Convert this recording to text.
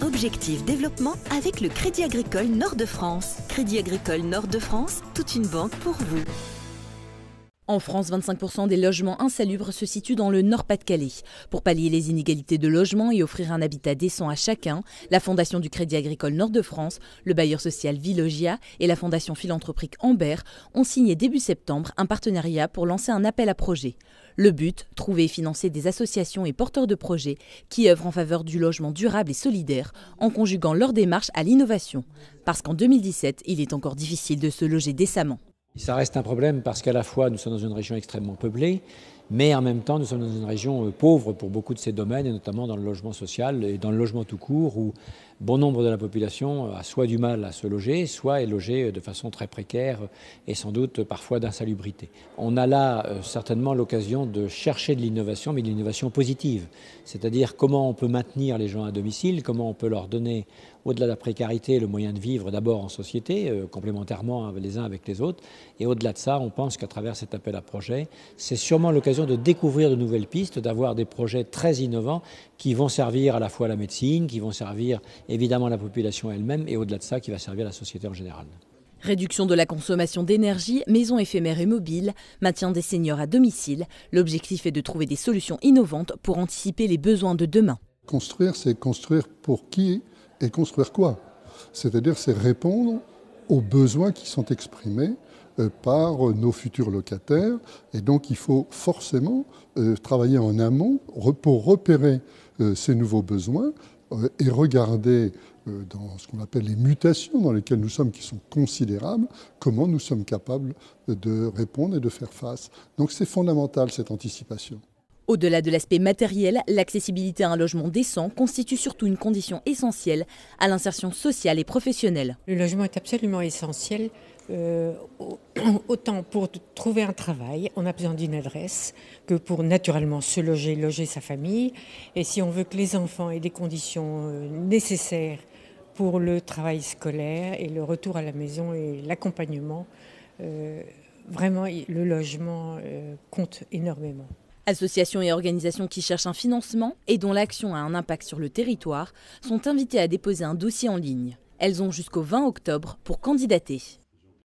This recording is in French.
Objectif Développement avec le Crédit Agricole Nord-de-France. Crédit Agricole Nord-de-France, toute une banque pour vous. En France, 25% des logements insalubres se situent dans le Nord-Pas-de-Calais. Pour pallier les inégalités de logement et offrir un habitat décent à chacun, la Fondation du Crédit Agricole Nord-de-France, le bailleur social Villogia et la Fondation philanthropique Amber ont signé début septembre un partenariat pour lancer un appel à projets. Le but, trouver et financer des associations et porteurs de projets qui œuvrent en faveur du logement durable et solidaire en conjuguant leur démarche à l'innovation. Parce qu'en 2017, il est encore difficile de se loger décemment. Ça reste un problème parce qu'à la fois nous sommes dans une région extrêmement peuplée, mais en même temps nous sommes dans une région pauvre pour beaucoup de ces domaines, et notamment dans le logement social et dans le logement tout court, où bon nombre de la population a soit du mal à se loger, soit est logée de façon très précaire et sans doute parfois d'insalubrité. On a là certainement l'occasion de chercher de l'innovation, mais de l'innovation positive, c'est-à-dire comment on peut maintenir les gens à domicile, comment on peut leur donner, au-delà de la précarité, le moyen de vivre d'abord en société, complémentairement les uns avec les autres. Et au-delà de ça, on pense qu'à travers cet appel à projet, c'est sûrement l'occasion de découvrir de nouvelles pistes, d'avoir des projets très innovants qui vont servir à la fois à la médecine, qui vont servir évidemment à la population elle-même, et au-delà de ça, qui va servir à la société en général. Réduction de la consommation d'énergie, maisons éphémères et mobiles, maintien des seniors à domicile. L'objectif est de trouver des solutions innovantes pour anticiper les besoins de demain. Construire, c'est construire pour qui et construire quoi? C'est-à-dire, c'est répondre aux besoins qui sont exprimés par nos futurs locataires. Et donc, il faut forcément travailler en amont pour repérer ces nouveaux besoins et regarder dans ce qu'on appelle les mutations dans lesquelles nous sommes, qui sont considérables, comment nous sommes capables de répondre et de faire face. Donc, c'est fondamental, cette anticipation. Au-delà de l'aspect matériel, l'accessibilité à un logement décent constitue surtout une condition essentielle à l'insertion sociale et professionnelle. Le logement est absolument essentiel, autant pour trouver un travail, on a besoin d'une adresse, que pour naturellement se loger, loger sa famille. Et si on veut que les enfants aient des conditions nécessaires pour le travail scolaire et le retour à la maison et l'accompagnement, vraiment le logement compte énormément. Associations et organisations qui cherchent un financement et dont l'action a un impact sur le territoire sont invitées à déposer un dossier en ligne. Elles ont jusqu'au 20 octobre pour candidater.